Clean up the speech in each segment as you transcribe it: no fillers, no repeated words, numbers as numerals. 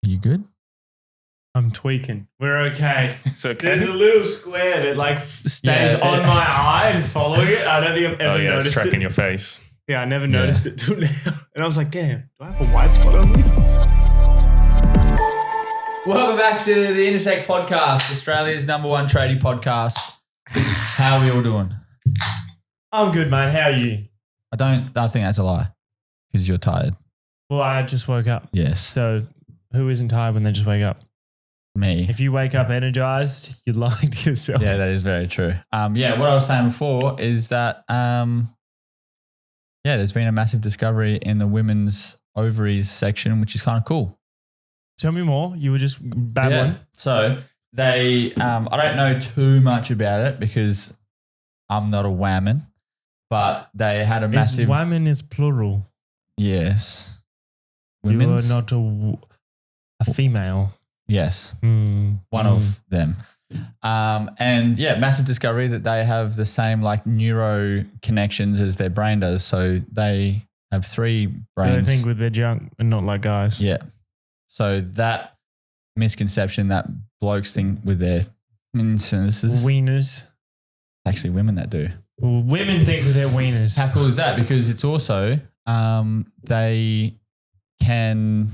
You good? I'm tweaking. We're okay. It's okay. There's a little square that like stays on my eye and it's following it. I don't think I've ever noticed it's tracking it. your face. Yeah, I never noticed it till now. And I was like, damn, do I have a white spot on me? Welcome back to the Intersect Podcast, Australia's number one tradie podcast. How are we all doing? I'm good, mate. How are you? I think that's a lie because you're tired. Well, I just woke up. Yes. So who isn't tired when they just wake up? Me. If you wake up energized, you're lying to yourself. Yeah, that is very true. What I was saying before is that, there's been a massive discovery in the women's ovaries section, which is kind of cool. Tell me more. You were just babbling. Yeah. So they, I don't know too much about it because I'm not a whammon, but they had a massive. Women is plural. Yes. Women's? You are not a female. Yes. One of them. Massive discovery that they have the same like neuro connections as their brain does. So they have three brains. So they think with their junk and not like guys. Yeah. So that misconception that blokes think with their wieners. Actually women that do. Well, women think with their wieners. How cool is that? Because it's also they can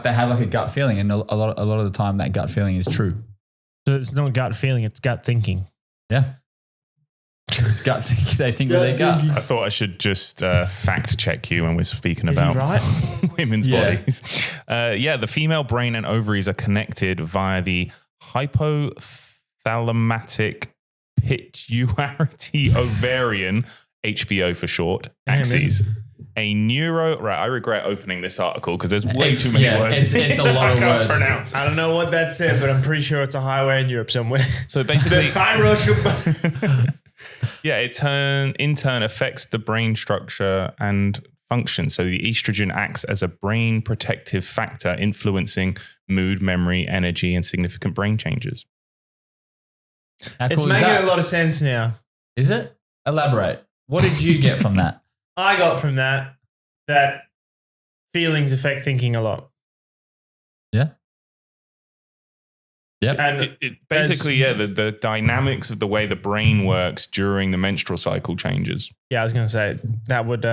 they have like a gut feeling, and a lot of the time that gut feeling is true. So it's not gut feeling, it's gut thinking. Yeah. It's gut thinking. They think with their gut. I thought I should just fact check you when we're speaking about women's bodies. The female brain and ovaries are connected via the hypothalamic pituitary ovarian, HBO for short, axes. I regret opening this article because there's way too many words. It's a lot of words. Pronounce. I don't know what that said, but I'm pretty sure it's a highway in Europe somewhere. So basically, it in turn affects the brain structure and function. So the estrogen acts as a brain protective factor, influencing mood, memory, energy, and significant brain changes. It's making a lot of sense now. Is it? Elaborate. What did you get from that? I got from that feelings affect thinking a lot. Yeah. Yep. And the dynamics of the way the brain works during the menstrual cycle changes. Yeah, I was going to say that would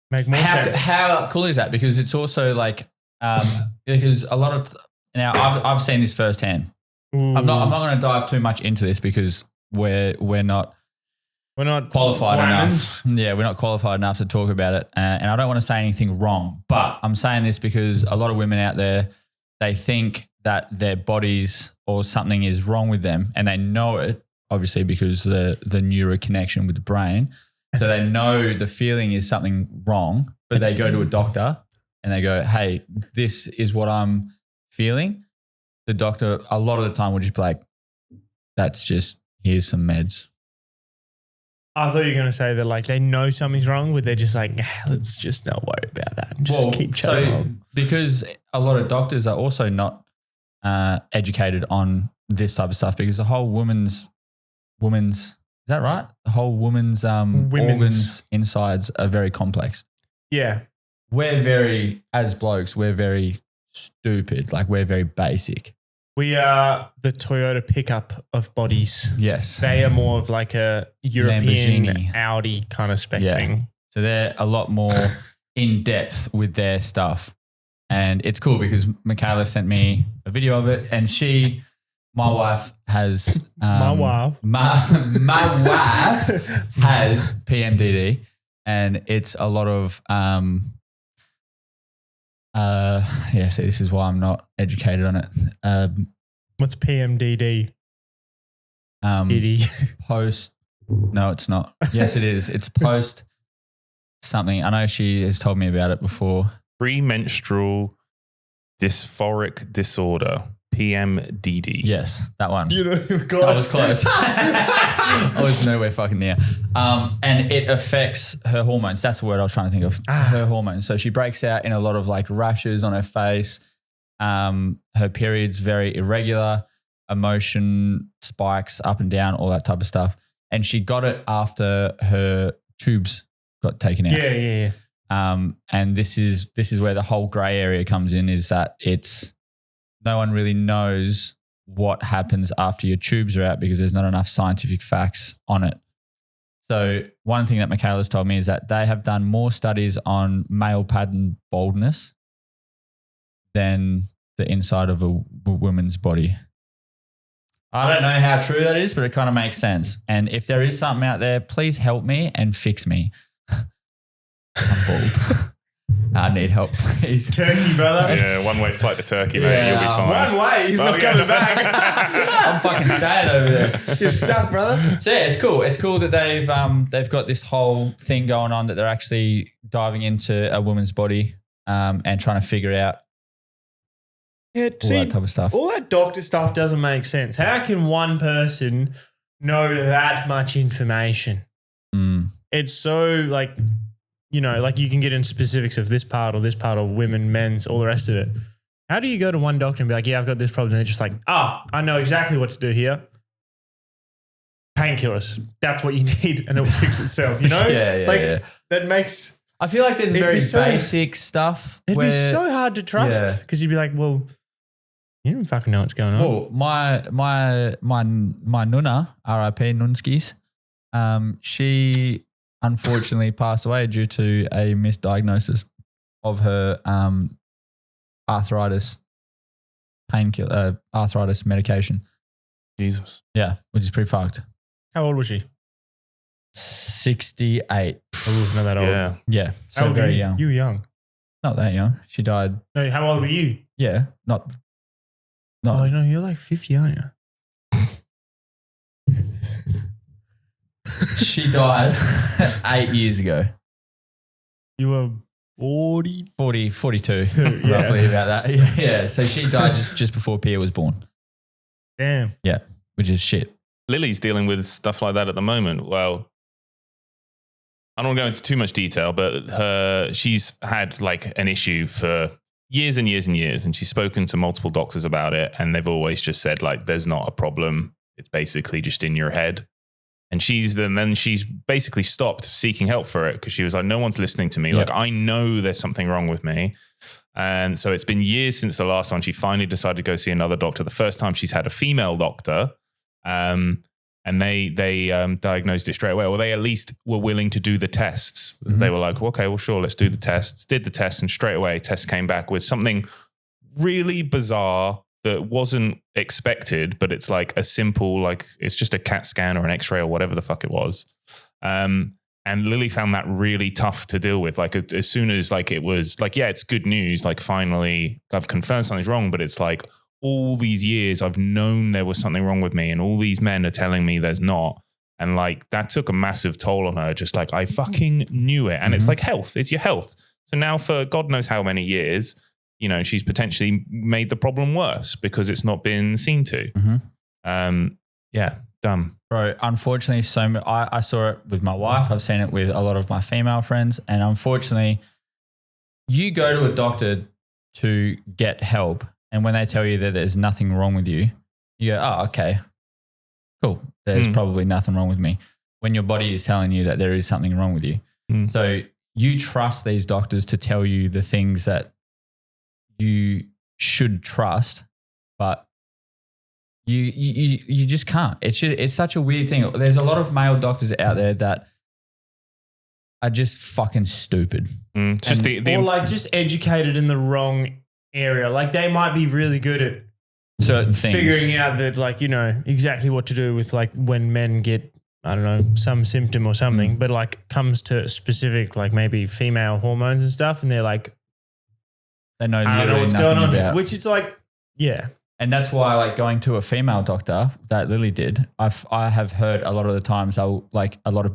make more sense. How cool is that? Because it's also like because a lot of now I've seen this firsthand. Ooh. I'm not going to dive too much into this because we're not qualified enough. Yeah, we're not qualified enough to talk about it. And I don't want to say anything wrong, but I'm saying this because a lot of women out there, they think that their bodies or something is wrong with them, and they know it, obviously, because the neuro connection with the brain. So they know the feeling is something wrong, but they go to a doctor and they go, hey, this is what I'm feeling. The doctor, a lot of the time, will just be like, that's just, here's some meds. I thought you were going to say that like they know something's wrong, but they're just like, let's just not worry about that and just keep chugging along. Because a lot of doctors are also not educated on this type of stuff, because the whole woman's is that right? The whole woman's organs insides are very complex. Yeah. As blokes, we're very stupid. Like we're very basic. We are the Toyota pickup of bodies. Yes. They are more of like a European Lamborghini. Audi kind of spec thing. So they're a lot more in depth with their stuff. And it's cool because Michaela sent me a video of it, and my wife has my wife has PMDD, and it's a lot of so this is why I'm not educated on it. What's PMDD? Post. No, it's not. Yes, it is. It's post something. I know she has told me about it before. Premenstrual dysphoric disorder, PMDD. Yes, that one. You know, I was close. I was nowhere fucking near. And it affects her hormones. That's the word I was trying to think of. Her hormones. So she breaks out in a lot of like rashes on her face. Her period's very irregular. Emotion spikes up and down, all that type of stuff. And she got it after her tubes got taken out. Yeah. And this is where the whole grey area comes in, is that no one really knows what happens after your tubes are out because there's not enough scientific facts on it. So one thing that Michaela's told me is that they have done more studies on male pattern baldness than the inside of a woman's body. I don't know how true that is, but it kind of makes sense. And if there is something out there, please help me and fix me. I'm bald. I need help, please. Turkey, brother. Yeah, one-way flight to Turkey, mate. You'll be fine. One way? He's not coming back. I'm fucking staying over there. You're stuck, brother. So yeah, it's cool. It's cool that they've got this whole thing going on, that they're actually diving into a woman's body and trying to figure out all that type of stuff. All that doctor stuff doesn't make sense. How can one person know that much information? It's so like, you know, like you can get in specifics of this part or women, men's, all the rest of it. How do you go to one doctor and be like, yeah, I've got this problem. And they're just like, I know exactly what to do here. Painkillers. That's what you need and it will fix itself, you know? Yeah. That makes... I feel like there's very basic stuff. It'd be so hard to trust because you'd be like, well, you don't fucking know what's going on. Well, my nuna, R.I.P. Nunskis, she unfortunately passed away due to a misdiagnosis of her arthritis medication. Jesus. Yeah, which is pretty fucked. How old was she? 68. Oh, not that old. Yeah. So very young. You were young. Not that young. She died. No, how old were you? Yeah. Not. Oh, no, you're like 50, aren't you? She died 8 years ago. You were 42, roughly about that. Yeah. So she died just before Pia was born. Damn. Yeah, which is shit. Lily's dealing with stuff like that at the moment. Well, I don't want to go into too much detail, but she's had like an issue for years and years and years, and she's spoken to multiple doctors about it, and they've always just said like, there's not a problem. It's basically just in your head. And then she's basically stopped seeking help for it because she was like, no one's listening to me. Like, I know there's something wrong with me. And so it's been years since the last one. She finally decided to go see another doctor. The first time she's had a female doctor, and they diagnosed it straight away. Well, they at least were willing to do the tests. Mm-hmm. They were like, okay, well, sure, let's do the tests. Did the tests, and straight away, tests came back with something really bizarre that wasn't expected, but it's like a simple, like it's just a CAT scan or an X-ray or whatever the fuck it was. And Lily found that really tough to deal with. Like as soon as like it was like, yeah, it's good news. Like finally I've confirmed something's wrong, but it's like all these years I've known there was something wrong with me and all these men are telling me there's not. And like that took a massive toll on her. Just like I fucking knew it. And it's like health, it's your health. So now for God knows how many years, you know, she's potentially made the problem worse because it's not been seen to. Dumb. Bro, unfortunately, I saw it with my wife. I've seen it with a lot of my female friends. And unfortunately, you go to a doctor to get help. And when they tell you that there's nothing wrong with you, you go, oh, okay, cool. There's probably nothing wrong with me. When your body is telling you that there is something wrong with you. So you trust these doctors to tell you the things that you should trust, but you just can't. It's such a weird thing. There's a lot of male doctors out there that are just fucking stupid. Just or like just educated in the wrong area. Like they might be really good at certain things, figuring out that like, you know, exactly what to do with like when men get, I don't know, some symptom or something, but like comes to specific, like maybe female hormones and stuff. And they're like, they know I don't know what's going on, about. Which is like, yeah. And that's why like going to a female doctor that Lily did, I have heard a lot of the times like a lot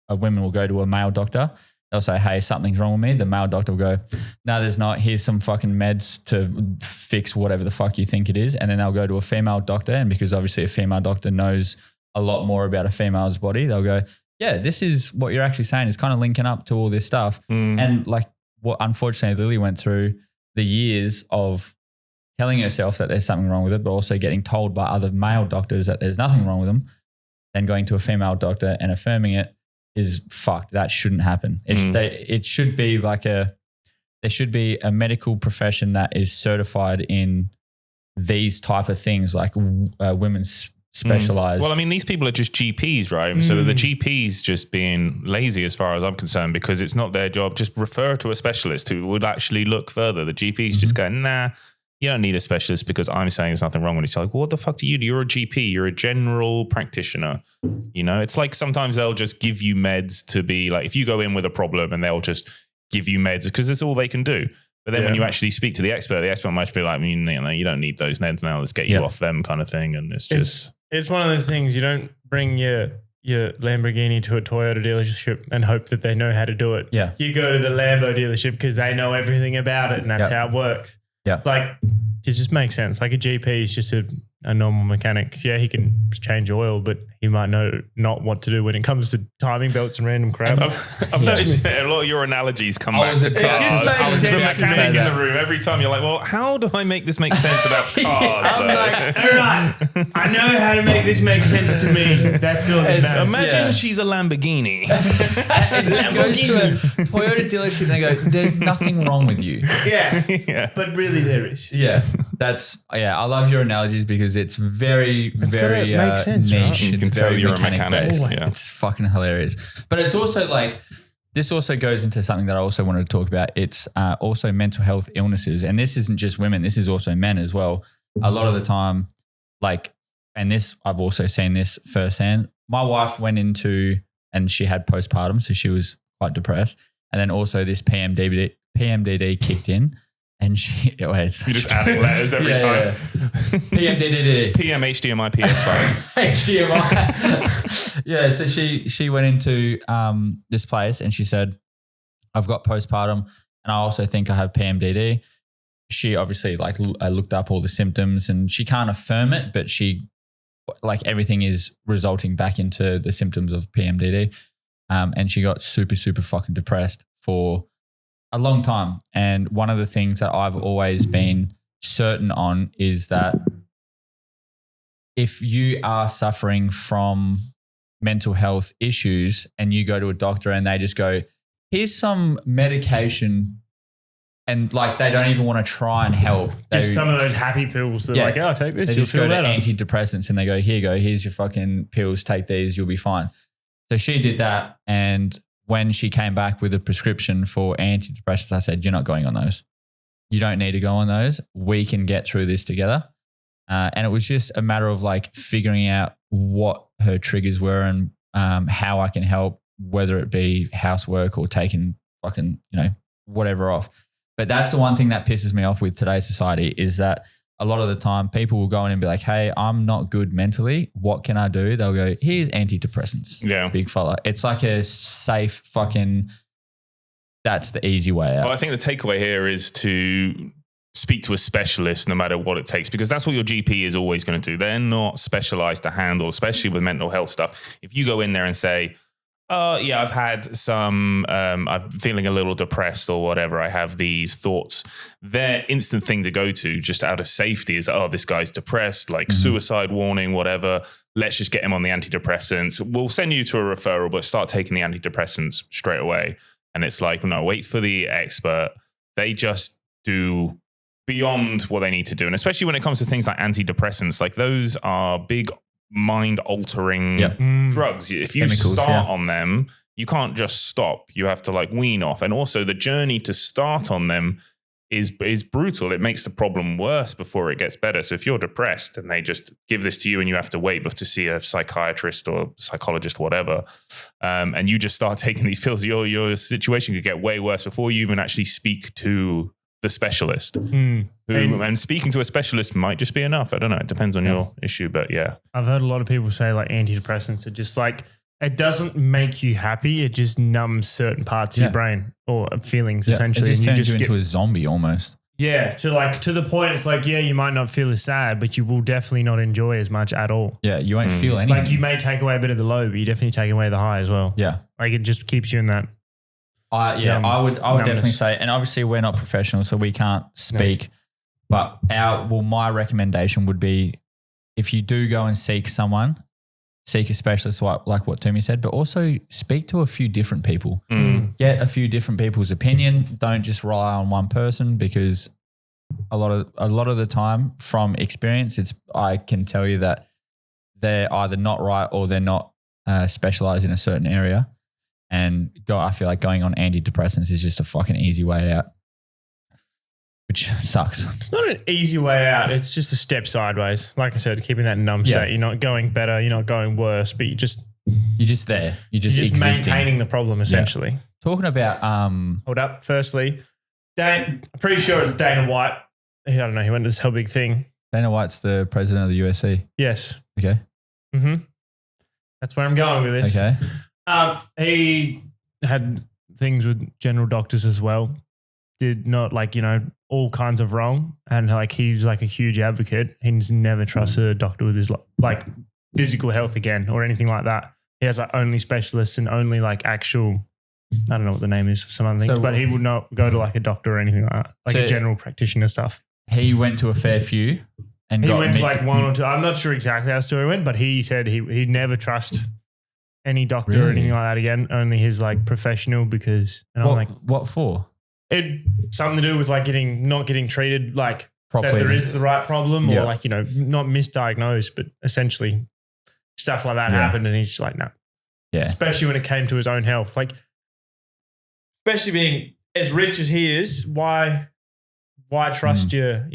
of women will go to a male doctor. They'll say, hey, something's wrong with me. The male doctor will go, no, there's not. Here's some fucking meds to fix whatever the fuck you think it is. And then they'll go to a female doctor. And because obviously a female doctor knows a lot more about a female's body, they'll go, yeah, this is what you're actually saying is kind of linking up to all this stuff. And like what unfortunately Lily went through, the years of telling herself that there's something wrong with it, but also getting told by other male doctors that there's nothing wrong with them, then going to a female doctor and affirming it. is fucked. That shouldn't happen. It should be like there should be a medical profession that is certified in these type of things, like women's specialized. Well, I mean, these people are just GPs, right? So the GPs just being lazy as far as I'm concerned, because it's not their job. Just refer to a specialist who would actually look further. The GPs just go, nah, you don't need a specialist because I'm saying there's nothing wrong with it. It's like, well, what the fuck do you do? You're a GP. You're a general practitioner. You know, it's like sometimes they'll just give you meds to be like, if you go in with a problem and they'll just give you meds because it's all they can do. But then when you actually speak to the expert might be like, you don't need those meds now. Let's get you off them kind of thing. And it's one of those things. You don't bring your Lamborghini to a Toyota dealership and hope that they know how to do it. Yeah. You go to the Lambo dealership because they know everything about it and that's how it works. Yeah. Like, it just makes sense. Like a GP is just a normal mechanic. Yeah, he can change oil, but he might know not what to do when it comes to timing belts and random crap. I've noticed that a lot of your analogies come back to cars. It just makes sense. The mechanic in the room, every time you're like, well, how do I make this make sense about cars? I'm like, all right, I know how to make this make sense to me. That's all that matters. Imagine she's a Lamborghini. And she goes to a Toyota dealership and they go, there's nothing wrong with you. Yeah. But really there is. Yeah. I love your analogies because it's very makes sense, niche. right? You can It's tell very you're a mechanic mechanic. based. Yeah. It's fucking hilarious. But it's also like, this also goes into something that I also wanted to talk about. It's also mental health illnesses. And this isn't just women. This is also men as well. A lot of the time, like, and this, I've also seen this firsthand. My wife went into, and she had postpartum, so she was quite depressed. And then also this PMDD kicked in. And she, You just add letters every time. PMDD. PM, HDMI, PS5. HDMI. Yeah, so she went into this place and she said, I've got postpartum and I also think I have PMDD. She obviously looked up all the symptoms and she can't affirm it, but she everything is resulting back into the symptoms of PMDD. And she got super, super fucking depressed for a long time. And one of the things that I've always been certain on is that if you are suffering from mental health issues and you go to a doctor and they just go, here's some medication, and they don't even want to try and help. Just some of those happy pills. They're like, oh, take this. They just go to antidepressants and they go, here's your fucking pills, take these, you'll be fine. So she did that, and when she came back with a prescription for antidepressants, I said, you're not going on those. You don't need to go on those. We can get through this together. And it was just a matter of figuring out what her triggers were and how I can help, whether it be housework or taking fucking, whatever off. But that's the one thing that pisses me off with today's society is that a lot of the time people will go in and be like, hey, I'm not good mentally. What can I do? They'll go, here's antidepressants. Yeah. Big fella. It's like a safe fucking, that's the easy way out. Well, I think the takeaway here is to speak to a specialist no matter what it takes, because that's what your GP is always going to do. They're not specialized to handle, especially with mental health stuff. If you go in there and say, yeah, I've had some, I'm feeling a little depressed or whatever, I have these thoughts, their instant thing to go to just out of safety is, this guy's depressed, suicide warning, whatever. Let's just get him on the antidepressants. We'll send you to a referral, but start taking the antidepressants straight away. And it's like, no, wait for the expert. They just do beyond what they need to do. And especially when it comes to things like antidepressants, those are big mind-altering drugs. If you start on them, you can't just stop. You have to wean off. And also the journey to start on them is brutal. It makes the problem worse before it gets better. So if you're depressed and they just give this to you and you have to wait to see a psychiatrist or psychologist, whatever, and you just start taking these pills, your situation could get way worse before you even actually speak to the specialist. And speaking to a specialist might just be enough. I don't know. It depends on your issue, but yeah. I've heard a lot of people say antidepressants are just it doesn't make you happy. It just numbs certain parts of your brain or feelings essentially. It just and turns you into a zombie almost. Yeah. To the point, it's you might not feel as sad, but you will definitely not enjoy as much at all. Yeah. You won't feel anything. You may take away a bit of the low, but you definitely take away the high as well. Yeah. It just keeps you in that. I would definitely say, and obviously we're not professionals, so we can't speak. No. But my recommendation would be, if you do go and seek someone, seek a specialist, like what Toomey said, but also speak to a few different people. Get a few different people's opinion. Don't just rely on one person, because a lot of the time, from experience, I can tell you that they're either not right or they're not specialized in a certain area. And I feel like going on antidepressants is just a fucking easy way out, which sucks. It's not an easy way out. It's just a step sideways. Like I said, keeping that numb state. You're not going better. You're not going worse, but you're just there. You're just maintaining the problem, essentially. Yeah. Talking about hold up. Firstly, I'm pretty sure it's Dana White. I don't know. He went to this whole big thing. Dana White's the president of the UFC. Yes. Okay. That's where I'm going with this. Okay. He had things with general doctors as well. Did not all kinds of wrong. And he's a huge advocate. He's never trusted a doctor with his physical health again or anything like that. He has only specialists and only actual, I don't know what the name is of some other things, but he would not go to a doctor or anything like that, a general practitioner stuff. He went to a fair few and he went to one or two. I'm not sure exactly how the story went, but he said he'd never trust any doctor or anything like that again, only his professional because, and I'm what for? It something to do with not getting treated properly. That there is the right problem or not misdiagnosed, but essentially stuff like that happened and he's just no. Yeah. Especially when it came to his own health. Especially being as rich as he is, why trust a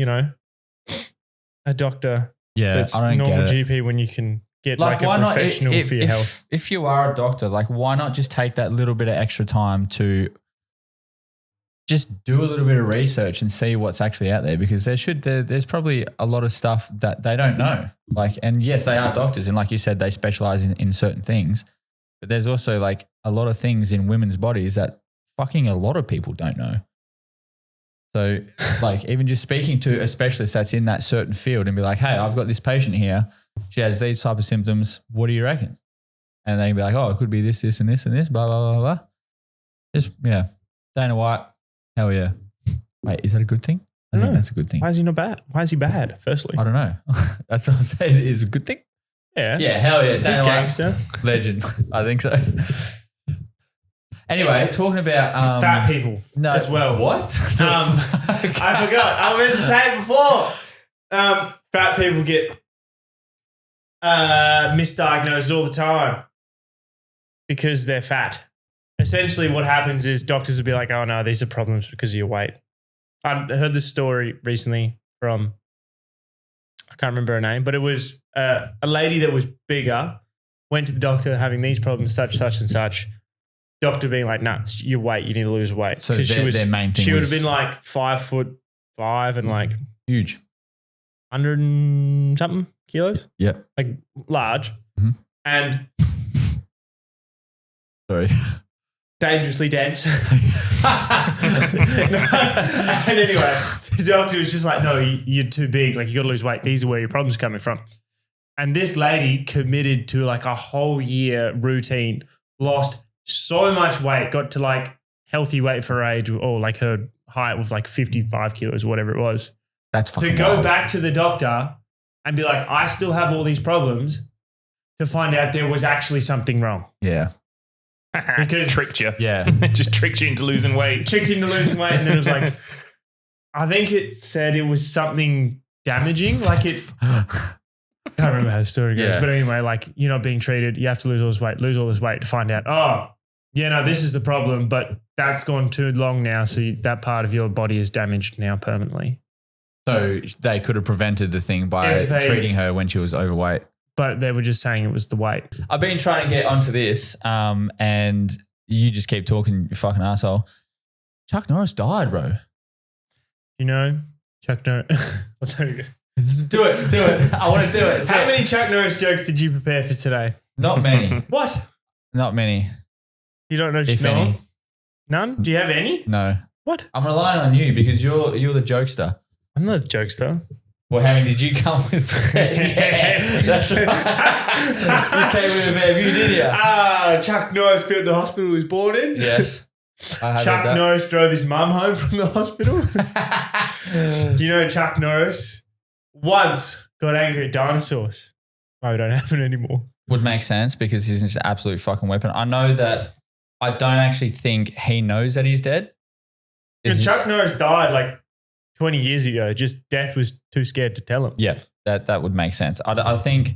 doctor that's I don't normal get it. GP when you can get a professional for your health? If you are a doctor, why not just take that little bit of extra time to just do a little bit of research and see what's actually out there? Because there's probably a lot of stuff that they don't know. And yes, they are doctors, and like you said, they specialize in certain things. But there's also a lot of things in women's bodies that fucking a lot of people don't know. So even just speaking to a specialist that's in that certain field and be like, hey, I've got this patient here. She has these type of symptoms. What do you reckon? And they can be like, oh, it could be this, this, and this, and this, blah, blah, blah, blah. Just, Dana White, hell yeah. Wait, is that a good thing? I think that's a good thing. Why is he not bad? Why is he bad, firstly? I don't know. That's what I'm saying. Is it a good thing? Yeah. Yeah, hell yeah. Dana White, gangster. Legend. I think so. Anyway, talking about fat people as well. What? I forgot. I meant to say it before. Fat people get misdiagnosed all the time because they're fat. Essentially, what happens is doctors will be like, "Oh no, these are problems because of your weight." I heard this story recently from, I can't remember her name, but it was a lady that was bigger, went to the doctor having these problems, such and such. Doctor being like, nah, it's your weight. You need to lose weight. So their main thing she would have been 5'5" and huge, 100 and something kilos. Yeah, large, and sorry, dangerously dense. And anyway, the doctor was just like, no, you're too big. You got to lose weight. These are where your problems are coming from. And this lady committed to a whole year routine, lost so much weight, got to healthy weight for her age, or her height was 55 kilos or whatever it was. That's fucking to go wild. back to the doctor and be like, I still have all these problems, to find out there was actually something wrong. Yeah. Because tricked you. Yeah. Just tricked you into losing weight. Tricked you into losing weight. And then it was I think it said it was something damaging. I can't remember how the story goes. But anyway, you're not being treated. You have to lose all this weight to find out, this is the problem, but that's gone too long now. So that part of your body is damaged now permanently. So they could have prevented the thing by treating her when she was overweight. But they were just saying it was the weight. I've been trying to get onto this and you just keep talking, you fucking asshole. Chuck Norris died, bro. Chuck Norris. I'll tell you. Do it. I want to do it. How many Chuck Norris jokes did you prepare for today? Not many. What? Not many. You don't know? If any. None? Do you have any? No. What? I'm relying on you because you're the jokester. I'm not a jokester. Well, how many did you come with? Yeah, that's right. You came with a fair few, did you? Chuck Norris built the hospital he was born in. Yes. Chuck Norris drove his mum home from the hospital. Do you know Chuck Norris once got angry at dinosaurs? Oh, we don't have it anymore. would make sense because he's just an absolute fucking weapon. I know that I don't actually think he knows that he's dead. Because Chuck Norris died like 20 years ago. Just death was too scared to tell him. Yeah, that would make sense. I think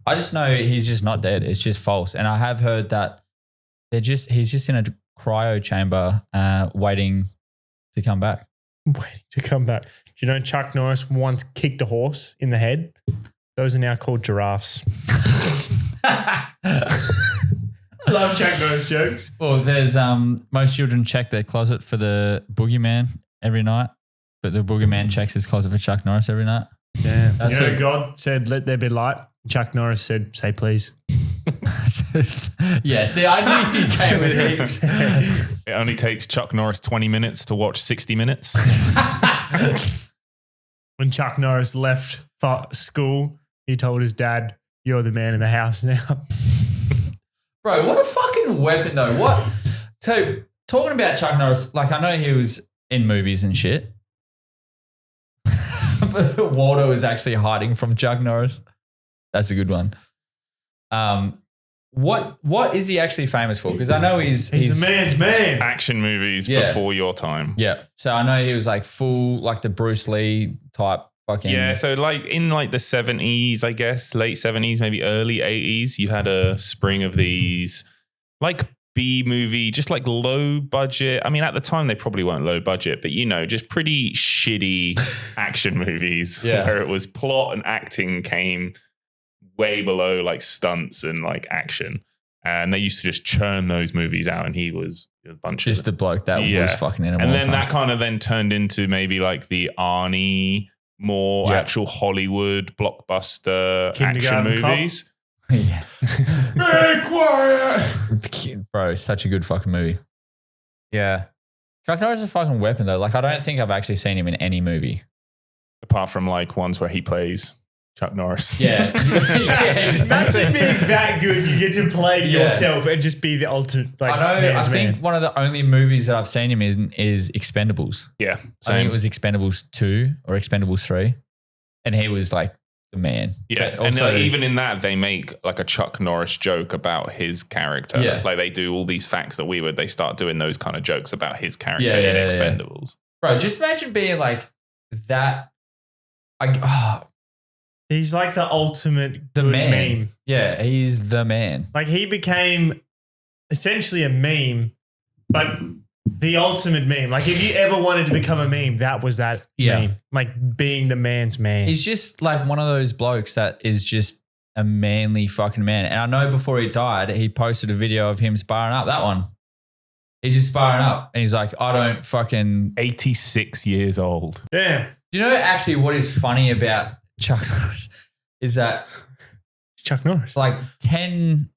I just know he's just not dead. It's just false. And I have heard that he's just in a cryo chamber waiting to come back. Waiting to come back. Do you know Chuck Norris once kicked a horse in the head? Those are now called giraffes. I love Chuck Norris jokes. Well, there's most children check their closet for the boogeyman every night, but the boogeyman checks his closet for Chuck Norris every night. Damn. God said, let there be light. Chuck Norris said, say please. Yeah, see, I knew he came with heaps. It only takes Chuck Norris 20 minutes to watch 60 minutes. When Chuck Norris left school, he told his dad, you're the man in the house now. Bro, what a fucking weapon though. What? So talking about Chuck Norris, like I know he was in movies and shit. But Waldo is actually hiding from Chuck Norris. That's a good one. What is he actually famous for? Because I know he's a man's man. Action movies before your time. Yeah. So I know he was like full, like the Bruce Lee type fucking. Yeah. So like in like the 70s, I guess, late 70s, maybe early 80s, you had a spring of these like B movie, just like low budget. I mean, at the time they probably weren't low budget, but just pretty shitty action movies where it was plot and acting came way below like stunts and like action. And they used to just churn those movies out, and he was a bunch just of just a bloke that was fucking in them. And then that kind of then turned into maybe like the Arnie, more actual Hollywood blockbuster action movies. Yeah. Very quiet. Bro, such a good fucking movie. Yeah. Chuck Norris is a fucking weapon though. Like I don't think I've actually seen him in any movie. Apart from like ones where he plays Chuck Norris. Yeah. Imagine being that good, you get to play yourself and just be the ultimate. Like, I think one of the only movies that I've seen him in is Expendables. Yeah. I think it was Expendables 2 or Expendables 3. And he was like the man. Yeah. And even in that, they make like a Chuck Norris joke about his character. Yeah. Like they do all these facts that they start doing those kind of jokes about his character in Expendables. Bro, just imagine being like that. He's like the ultimate the man. meme. Yeah, he's the man. Like he became essentially a meme, but the ultimate meme. Like if you ever wanted to become a meme, that was that meme. Like being the man's man. He's just like one of those blokes that is just a manly fucking man. And I know before he died, he posted a video of him sparring up. That one. He's just sparring up. And he's like, I don't fucking... 86 years old. Damn. Do you know actually what is funny about Chuck Norris is that Chuck Norris, like 10,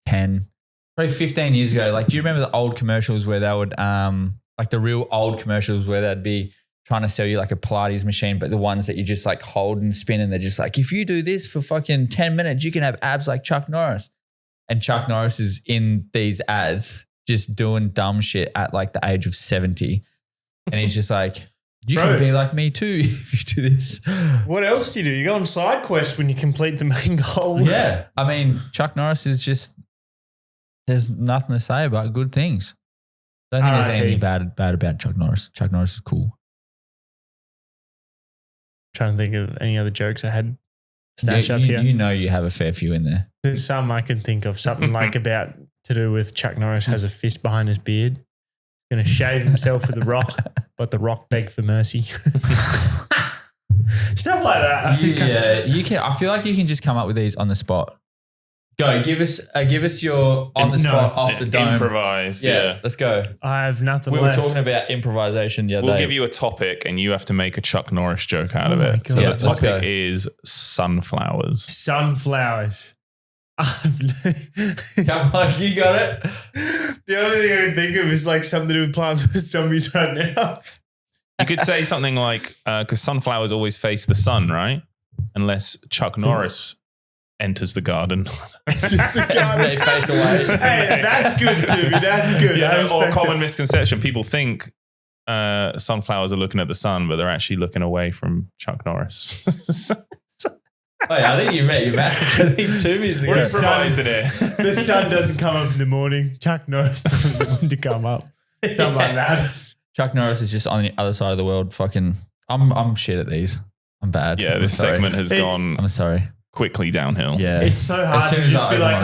probably 15 years ago, like, do you remember the old commercials where they would, like the real old commercials where they'd be trying to sell you like a Pilates machine, but the ones that you just like hold and spin and they're just like, if you do this for fucking 10 minutes, you can have abs like Chuck Norris. And Chuck Norris is in these ads just doing dumb shit at like the age of 70. And he's just like, you can be like me too if you do this. What else do you do? You go on side quests when you complete the main goal. Yeah. I mean, Chuck Norris is just, there's nothing to say about good things. Don't think there's anything bad about Chuck Norris. Chuck Norris is cool. Trying to think of any other jokes I had stashed up here. You know you have a fair few in there. There's some I can think of. Something like about to do with Chuck Norris has a fist behind his beard. Going to shave himself with The Rock, but The Rock begged for mercy. Stuff like that. Yeah, you can. I feel like you can just come up with these on the spot. Go, give us your on the spot, off the dome. Improvised, yeah. Let's go. I have nothing We left. were talking about improvisation the other day. We'll give you a topic and you have to make a Chuck Norris joke out of my it. God. So Yeah, the let's go. topic is sunflowers. Sunflowers. Come on, you got it. The only thing I can think of is like something to do with plants with zombies right now. You could say something like, because sunflowers always face the sun, right? Unless Chuck Norris enters the garden. Just the guy They face away. Hey, that's good, Timmy. That's good. I Or respect common it. misconception. People think sunflowers are looking at the sun, but they're actually looking away from Chuck Norris. Wait, I think you met your match. I think 2 years ago. We're improvising it. The sun doesn't come up in the morning. Chuck Norris doesn't want to come up. Something like that. Chuck Norris is just on the other side of the world. Fucking, I'm shit at these. I'm bad. Yeah, this segment has gone I'm sorry. quickly downhill. Yeah. It's so hard to just be like,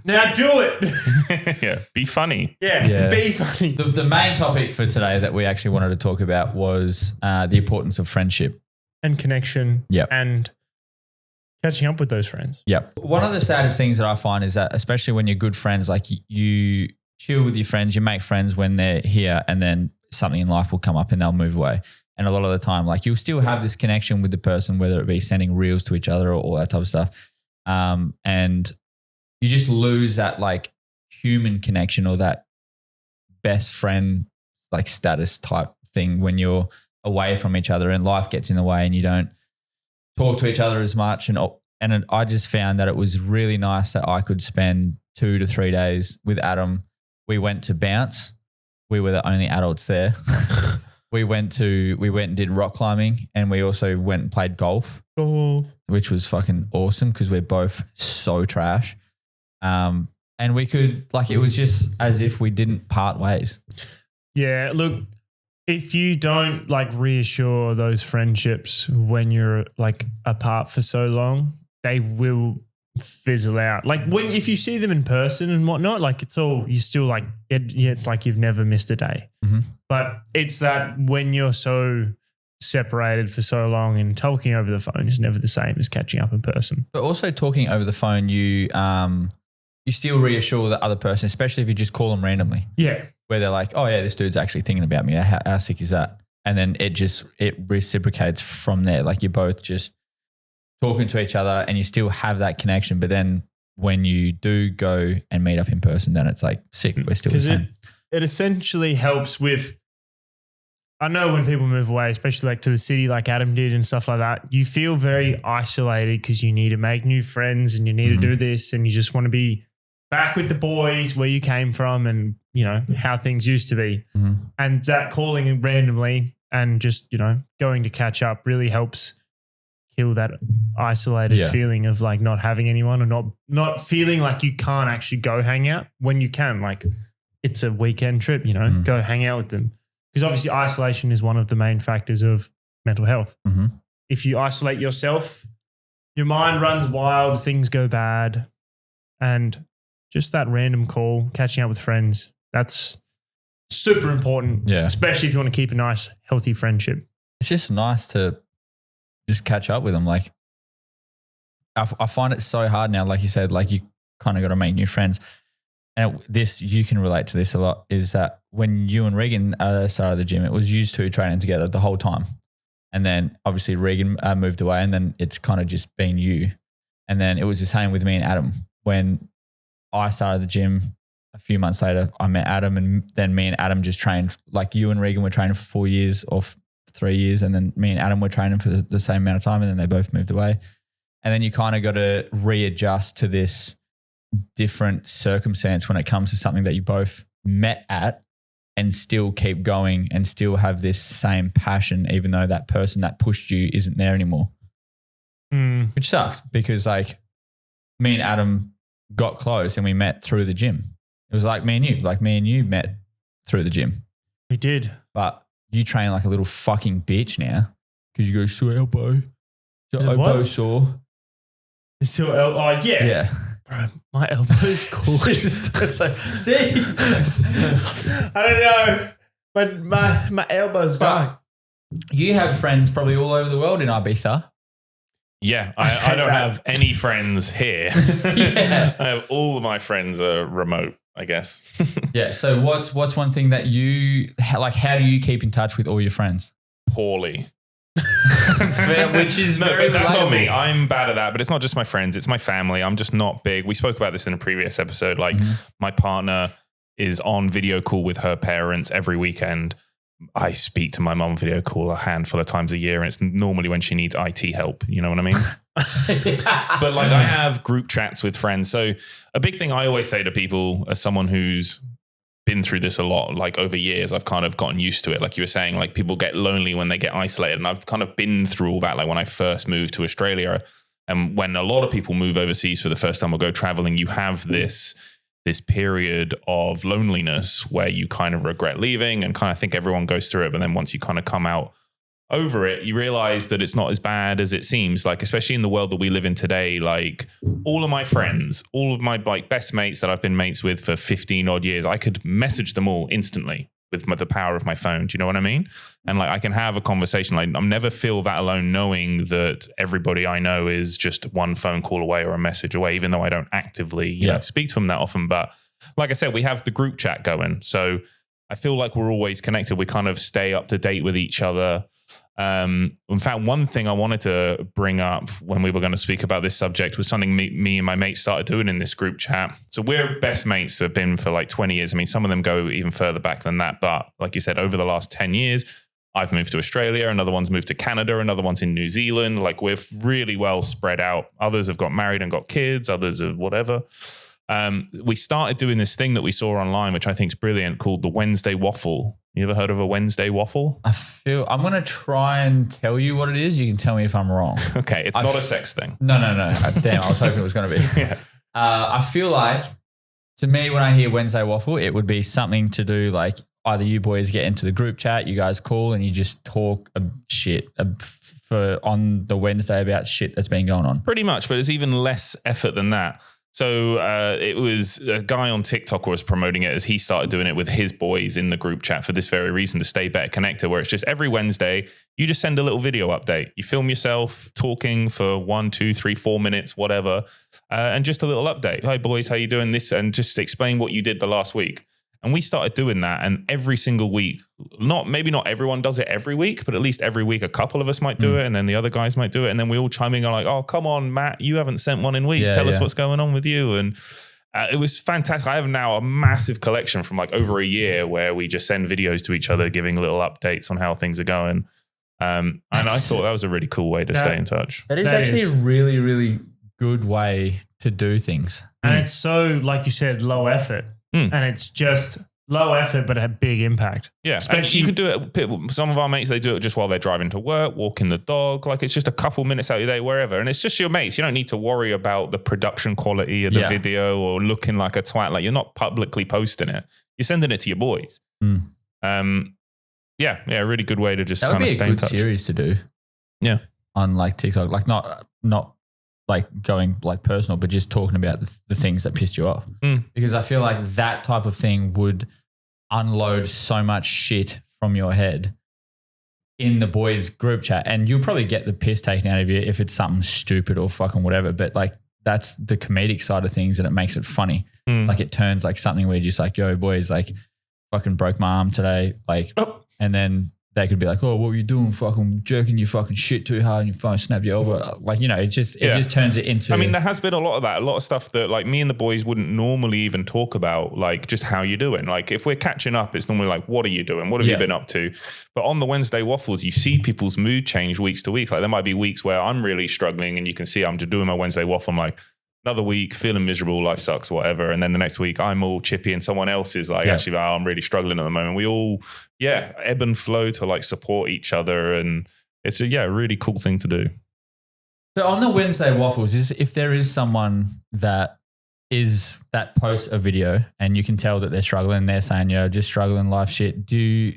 now do it. Yeah, be funny. Yeah, be funny. The main topic for today that we actually wanted to talk about was the importance of friendship. And connection. Yep. And catching up with those friends. Yep. One of the saddest things that I find is that, especially when you're good friends, like you chill with your friends, you make friends when they're here, and then something in life will come up and they'll move away. And a lot of the time, like you'll still have this connection with the person, whether it be sending reels to each other or all that type of stuff. And you just lose that like human connection or that best friend like status type thing when you're away from each other and life gets in the way and you don't talk to each other as much. And I just found that it was really nice that I could spend 2 to 3 days with Adam. We went to Bounce. We were the only adults there. We went and did rock climbing, and we also went and played golf, which was fucking awesome because we're both so trash. And we could, like, it was just as if we didn't part ways. Yeah, look, if you don't like reassure those friendships when you're like apart for so long, they will fizzle out. Like if you see them in person and whatnot, like you're still like, it's like you've never missed a day. Mm-hmm. But it's that when you're so separated for so long and talking over the phone is never the same as catching up in person. But also talking over the phone, you still reassure the other person, especially if you just call them randomly. Yeah. Where they're like, oh yeah, this dude's actually thinking about me. How sick is that? And then it reciprocates from there. Like you're both just talking to each other and you still have that connection. But then when you do go and meet up in person, then it's like sick. We're still the same. It essentially helps with, I know when people move away, especially like to the city like Adam did and stuff like that, you feel very isolated because you need to make new friends and you need to do this and you just want to be back with the boys where you came from and, you know, how things used to be. Mm-hmm. And that calling randomly and just, you know, going to catch up really helps kill that isolated feeling of like not having anyone or not feeling like you can't actually go hang out when you can. Like it's a weekend trip, you know, go hang out with them. Because obviously isolation is one of the main factors of mental health. Mm-hmm. If you isolate yourself, your mind runs wild, things go bad. And just that random call, catching up with friends, that's super important, especially if you want to keep a nice, healthy friendship. It's just nice to just catch up with them. Like I find it so hard now, like you said, like you kind of got to make new friends. And you can relate to this a lot, is that when you and Regan started the gym, it was you two training together the whole time. And then obviously Regan moved away and then it's kind of just been you. And then it was the same with me and Adam. When I started the gym a few months later, I met Adam and then me and Adam just trained. Like you and Regan were training for 4 years or 3 years, and then me and Adam were training for the same amount of time, and then they both moved away. And then you kind of got to readjust to this different circumstance when it comes to something that you both met at and still keep going and still have this same passion, even though that person that pushed you isn't there anymore. Which sucks because like me and Adam got close and we met through the gym. It was like me and you met through the gym. We did. But you train like a little fucking bitch now because you go, sore elbow. Your elbow sore. Sore elbow. Oh, yeah. Yeah. Bro, my elbow's cool. See? I don't know. But my elbow's gone. You have friends probably all over the world in Ibiza. Yeah, I don't have any friends here. All of my friends are remote, I guess. Yeah. So what's one thing that you like? How do you keep in touch with all your friends? Poorly. Which is very that's relatable. on me. I'm bad at that, but it's not just my friends, it's my family. I'm just not big. We spoke about this in a previous episode. Like my partner is on video call with her parents every weekend. I speak to my mum video call a handful of times a year, and it's normally when she needs IT help. You know what I mean? But like I have group chats with friends. So a big thing I always say to people as someone who's been through this a lot, like over years, I've kind of gotten used to it. Like you were saying, like people get lonely when they get isolated. And I've kind of been through all that. Like when I first moved to Australia, And when a lot of people move overseas for the first time or go traveling, you have this period of loneliness where you kind of regret leaving and kind of think everyone goes through it. But then once you kind of come out over it, you realize that it's not as bad as it seems. Like, especially in the world that we live in today, like all of my friends, all of my like best mates that I've been mates with for 15 odd years, I could message them all instantly with the power of my phone. Do you know what I mean? And like, I can have a conversation. Like, I never feel that alone knowing that everybody I know is just one phone call away or a message away, even though I don't actively you know, speak to them that often. But like I said, we have the group chat going. So I feel like we're always connected. We kind of stay up to date with each other. In fact, one thing I wanted to bring up when we were going to speak about this subject was something me and my mates started doing in this group chat. So we're best mates who have been for like 20 years. I mean, some of them go even further back than that. But like you said, over the last 10 years, I've moved to Australia. Another one's moved to Canada. Another one's in New Zealand. Like, we're really well spread out. Others have got married and got kids. Others have whatever. We started doing this thing that we saw online, which I think is brilliant, called the Wednesday Waffle. You ever heard of a Wednesday Waffle? I'm going to try and tell you what it is. You can tell me if I'm wrong. Okay. It's not a sex thing. No. Damn, I was hoping it was going to be. Yeah. I feel like, to me, when I hear Wednesday Waffle, it would be something to do like either you boys get into the group chat, you guys call and you just talk shit on the Wednesday about shit that's been going on. Pretty much, but it's even less effort than that. So it was a guy on TikTok who was promoting it as he started doing it with his boys in the group chat for this very reason, to stay better connected, where it's just every Wednesday, you just send a little video update. You film yourself talking for 1, 2, 3, 4 minutes, whatever, and just a little update. Hi, boys, how you doing? This, and just explain what you did the last week. And we started doing that, and every single week, maybe not everyone does it every week, but at least every week a couple of us might do it, and then the other guys might do it, and then we all chime in and like, oh, come on, Matt, you haven't sent one in weeks. Tell us what's going on with you. And it was fantastic. I have now a massive collection from like over a year where we just send videos to each other, giving little updates on how things are going. And I thought that was a really cool way to stay in touch. That is actually a really, really good way to do things. And it's so, like you said, low effort. And it's just low effort, but a big impact. Yeah. Especially, you could do it. Some of our mates, they do it just while they're driving to work, walking the dog. Like, it's just a couple minutes out of your day, wherever. And it's just your mates. You don't need to worry about the production quality of the video or looking like a twat. Like, you're not publicly posting it. You're sending it to your boys. Yeah. A really good way to just kind of stay in touch. That would be a good series to do. Yeah. On like TikTok, like not like going like personal, but just talking about the things that pissed you off. Because I feel like that type of thing would unload so much shit from your head in the boys group chat. And you'll probably get the piss taken out of you if it's something stupid or fucking whatever. But like, that's the comedic side of things, and it makes it funny. Like, it turns like something where you're just like, yo, boys, like, fucking broke my arm today. Like, and then they could be like, oh, what were you doing? Fucking jerking your fucking shit too hard and you fucking snapped your elbow. Like, you know, it just turns it into. I mean, there has been a lot of that, a lot of stuff that like me and the boys wouldn't normally even talk about, like just how you're doing. Like, if we're catching up, it's normally like, what are you doing? What have you been up to? But on the Wednesday Waffles, you see people's mood change weeks to weeks. Like, there might be weeks where I'm really struggling and you can see I'm just doing my Wednesday Waffle. I'm like, another week, feeling miserable, life sucks, whatever. And then the next week, I'm all chippy and someone else is like, actually, oh, I'm really struggling at the moment. We all, ebb and flow to like support each other. And it's a really cool thing to do. So on the Wednesday Waffles, if there is someone that posts a video and you can tell that they're struggling, they're saying, yo, just struggling, life shit. Do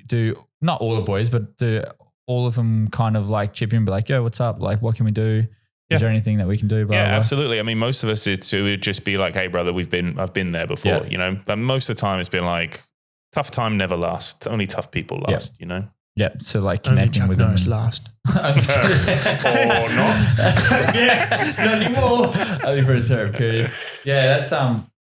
not all the boys, but do all of them kind of like chip in and be like, yo, what's up? Like, what can we do? Is there anything that we can do? Absolutely. I mean, most of us, it would just be like, hey, brother, I've been there before, you know, but most of the time it's been like, tough time never lasts. Only tough people last, you know? Yeah. So like connecting with them. Norris last. Or not. Not anymore. Only for a certain period. Yeah,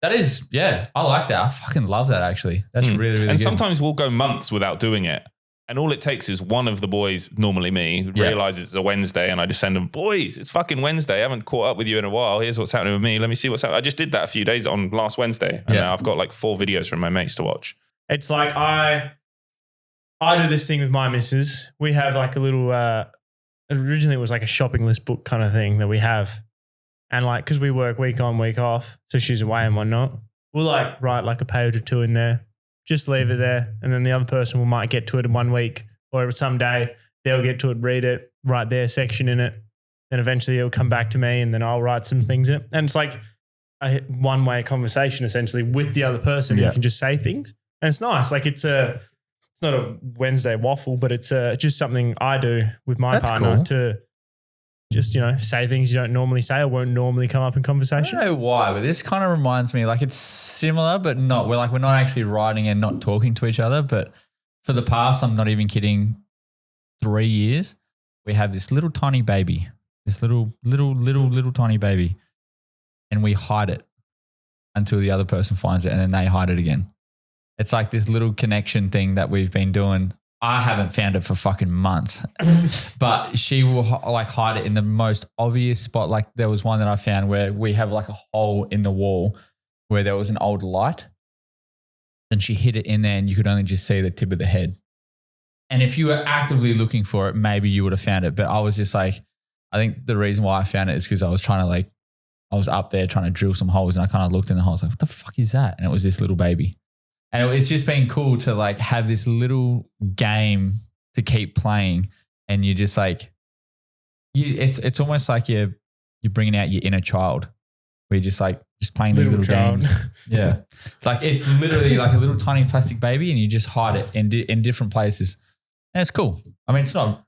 that is, I like that. I fucking love that actually. That's really, really good. And sometimes we'll go months without doing it. And all it takes is one of the boys, normally me, who realizes it's a Wednesday, and I just send them, boys, it's fucking Wednesday. I haven't caught up with you in a while. Here's what's happening with me. Let me see what's happening. I just did that a few days on last Wednesday. And now I've got like 4 videos from my mates to watch. It's like I do this thing with my missus. We have like a little, originally it was like a shopping list book kind of thing that we have. And like, because we work week on, week off, so she's away and whatnot, we'll like write like a page or 2 in there. Just leave it there. And then the other person might get to it in 1 week, or someday they'll get to it, read it, write their section in it. then eventually it'll come back to me and then I'll write some things in it. And it's like a one-way conversation essentially with the other person. You can just say things. And it's nice. Like it's not a Wednesday waffle, but it's just something I do with my partner to just, say things you don't normally say or won't normally come up in conversation. I don't know why, but this kind of reminds me, like it's similar, but not. We're not actually writing and not talking to each other. But for the past, I'm not even kidding, 3 years, we have this little tiny baby, this little tiny baby, and we hide it until the other person finds it and then they hide it again. It's like this little connection thing that we've been doing. I haven't found it for fucking months, but she will like hide it in the most obvious spot. Like there was one that I found where we have like a hole in the wall where there was an old light and she hid it in there and you could only just see the tip of the head. And if you were actively looking for it, maybe you would have found it. But I was just like, I think the reason why I found it is because I was trying to I was up there trying to drill some holes and I kind of looked in the holes like, what the fuck is that? And it was this little baby. And it's just been cool to like have this little game to keep playing, and you just like, it's almost like you're bringing out your inner child, where you're just playing these little games. Yeah, it's literally like a little tiny plastic baby, and you just hide it in different places, and it's cool. I mean, it's not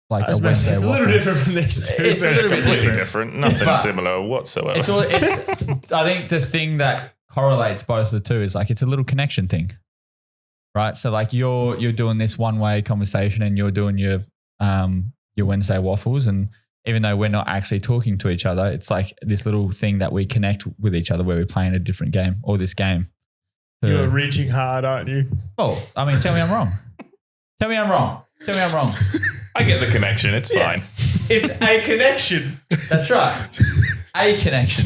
like a Wednesday. It's a little different from these two. It's a little bit different. Nothing similar whatsoever. It's I think the thing that correlates both the two is like it's a little connection thing, right? So like you're doing this one-way conversation and you're doing your Wednesday waffles, and even though we're not actually talking to each other, it's like this little thing that we connect with each other where we're playing a different game or this game. You're reaching hard, aren't you? Oh, I mean, tell me I'm wrong. Tell me I'm wrong. I get the connection. It's fine. It's a connection. That's right. A connection.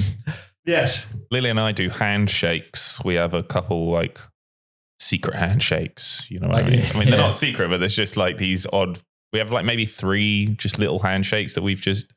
Yes. Lily and I do handshakes. We have a couple like secret handshakes. You know what I mean? I mean, they're not secret, but there's just like these odd. We have like maybe 3 just little handshakes that we've just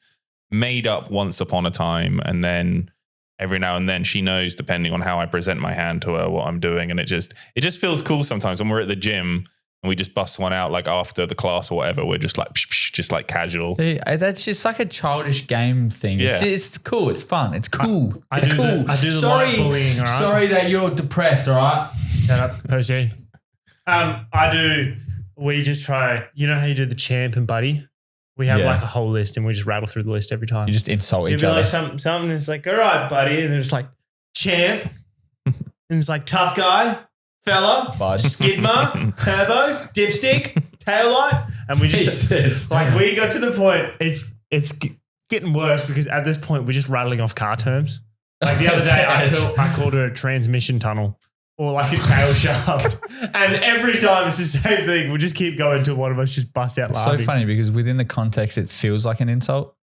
made up once upon a time, and then every now and then she knows, depending on how I present my hand to her, what I'm doing, and it just feels cool sometimes when we're at the gym and we just bust one out like after the class or whatever. We're just like just like casual. See, that's just like a childish game thing. Yeah. It's cool. It's fun. It's cool. I do the light bullying, all right? Sorry that you're depressed, all right? Shut up, Jose. We just try, you know how you do the champ and buddy? We have like a whole list and we just rattle through the list every time. You just insult each other. Like something is like, all right, buddy. And they're just like, champ. And it's like, tough guy, fella, skid mark, turbo, dipstick, tail light. And we just, we got to the point, it's getting worse because at this point we're just rattling off car terms. Like the other day I called her a transmission tunnel. Or like a tail shaft. And every time it's the same thing. We'll just keep going until one of us just bust out laughing. So funny because within the context, it feels like an insult.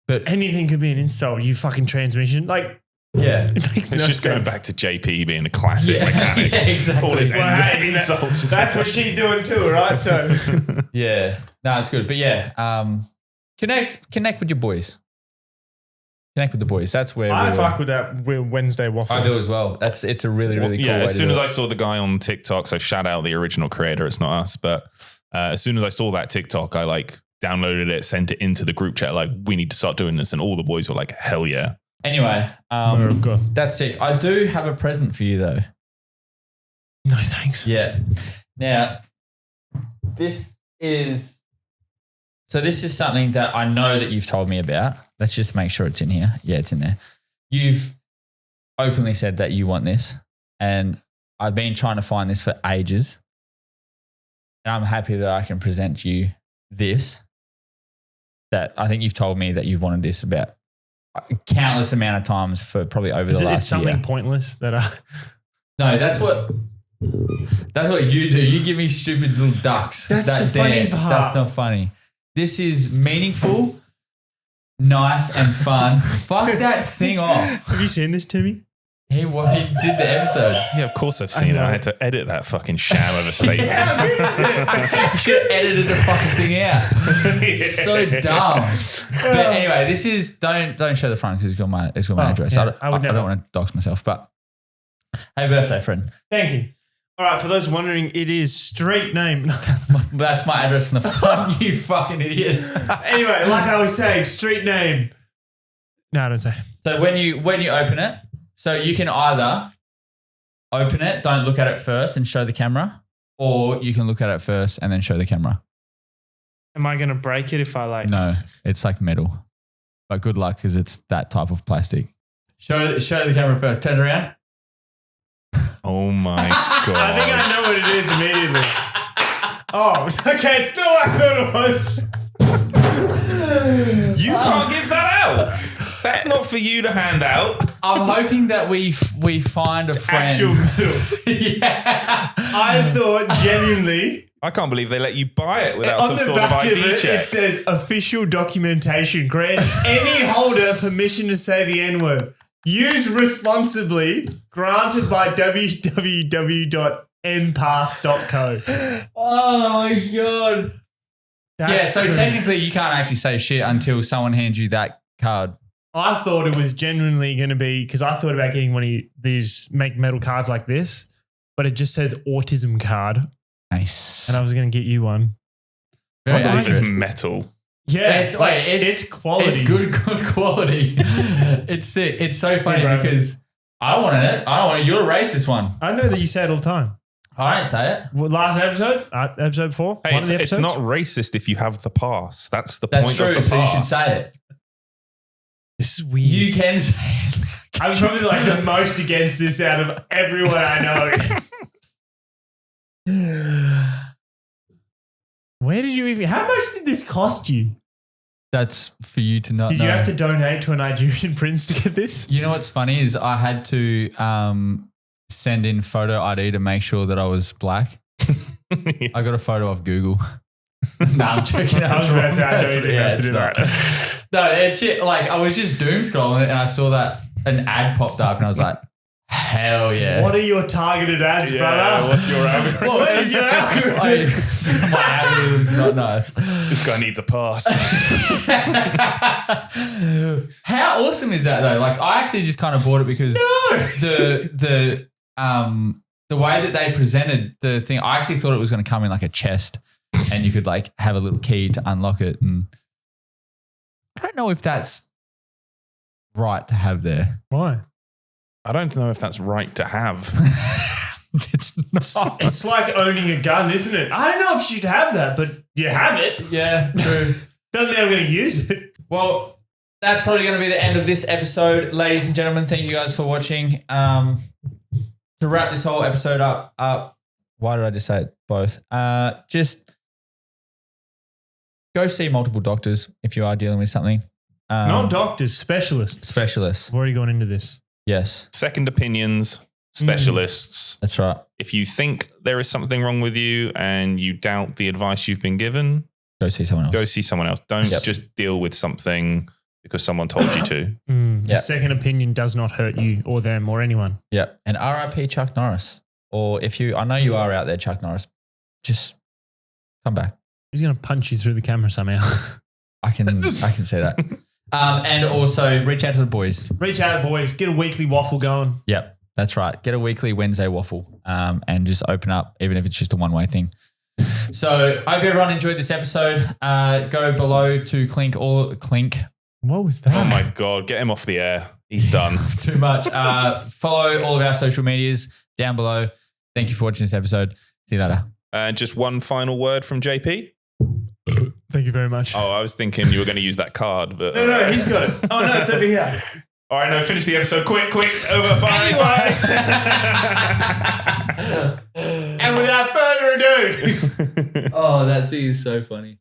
But anything could be an insult. You fucking transmission. Like, yeah. It makes it's just going back to JP being a classic mechanic. Yeah, exactly. All his insults. That's what she's doing too, right? So yeah. No, it's good. But yeah, connect with your boys. Connect with the boys. That's where I fuck with that Wednesday waffle. I do as well. It's a really, really cool way as soon as I saw the guy on TikTok, so shout out the original creator, it's not us, but as soon as I saw that TikTok, I like downloaded it, sent it into the group chat, like we need to start doing this. And all the boys were like, hell yeah. Anyway, that's sick. I do have a present for you though. No, thanks. Yeah. Now, this is something that I know that you've told me about. Let's just make sure it's in here. Yeah, it's in there. You've openly said that you want this, and I've been trying to find this for ages. And I'm happy that I can present you this, that I think you've told me that you've wanted this about countless amount of times for probably over the last year. It's something pointless that I... No, that's what you do. You give me stupid little ducks. That's the funny part. That's not funny. This is meaningful, nice, and fun. Fuck that thing off. Have you seen this, Timmy? He did the episode. Yeah, of course I've seen it. I had to edit that fucking sham of a statement. You should have edited the fucking thing out. So dumb. But anyway, this is don't show the front because it's got my address. Yeah, I don't want to dox myself. But happy birthday, friend. Thank you. All right, for those wondering, it is street name. That's my address in the front, you fucking idiot. Anyway, like I was saying, street name. No, don't say. So when you open it, so you can either open it, don't look at it first and show the camera, or you can look at it first and then show the camera. Am I going to break it if I like? No, it's like metal. But good luck because it's that type of plastic. Show the camera first. Turn around. Oh my God. I think I know what it is immediately. Oh, okay. It's not what I thought it was. You can't give that out. That's not for you to hand out. I'm hoping that we find a friend. Actual metal. Yeah. I thought genuinely. I can't believe they let you buy it without On some the sort of back ID of it, check. it says official documentation grants any holder permission to say the N-word. Use responsibly. Granted by www.npass.co. Oh my God. That's so crazy. technically you can't actually say shit until someone hands you that card. I thought it was genuinely going to be, because I thought about getting one of these make metal cards like this, but it just says autism card. Nice. And I was going to get you one. Very I believe it's accurate. metal. Yeah, It's quality. It's good quality. It's sick. It's so funny because I wanted it. You're a racist one. I know that you say it all the time. I don't say it. Well, last episode, episode 4. Hey, one of the it's episodes. not racist if you have the pass. That's the That's point true. of the So you should pass. say it. This is weird. You can say it. I'm probably like the most against this out of everyone I know. Where did you even? How much did this cost you? That's for you to not Did know. you have to donate to a Nigerian prince to get this? You know what's funny is I had to send in photo ID to make sure that I was black. I got a photo off Google. No, I'm joking. I was going to say, I know you didn't have to do that. No, it's it. Like I was just doom scrolling and I saw that an ad popped up and I was like, hell yeah. What are your targeted ads, brother? What's your algorithm? What is your algorithm? My algorithm's not nice. This guy needs a pass. How awesome is that though? Like I actually just kind of bought it because the way that they presented the thing, I actually thought it was going to come in like a chest and you could like have a little key to unlock it. And I don't know if that's right to have there. Why? I don't know if that's right to have. It's not. It's like owning a gun, isn't it? I don't know if you should have that, but you have it. Yeah, true. Doesn't mean I'm going to use it. Well, that's probably going to be the end of this episode. Ladies and gentlemen, thank you guys for watching. To wrap this whole episode up, why did I just say it? Both. Just go see multiple doctors if you are dealing with something. Not doctors, specialists. Specialists. I've already gone into this. Yes, Second opinions, specialists. that's right. If you think there is something wrong with you and you doubt the advice you've been given, Go see someone else. go see someone else. Don't Yep. just deal with something because someone told you to. A second opinion does not hurt you or them or anyone. Yeah. And RIP Chuck Norris. Or if you, I know you are out there, Chuck Norris, just come back. He's going to punch you through the camera somehow. I can say that. And also reach out to the boys. Reach out, boys. Get a weekly waffle going. Yep, that's right. Get a weekly Wednesday waffle and just open up, even if it's just a one-way thing. So I hope everyone enjoyed this episode. Go below to Clink. What was that? Oh my God, get him off the air. He's done. Too much. Follow all of our social medias down below. Thank you for watching this episode. See you later. Just one final word from JP. Thank you very much. Oh, I was thinking you were going to use that card, but No, he's got it. Oh, no, it's over here. all right, no, finish the episode. Quick, over. Bye. And without further ado. Oh, that thing is so funny.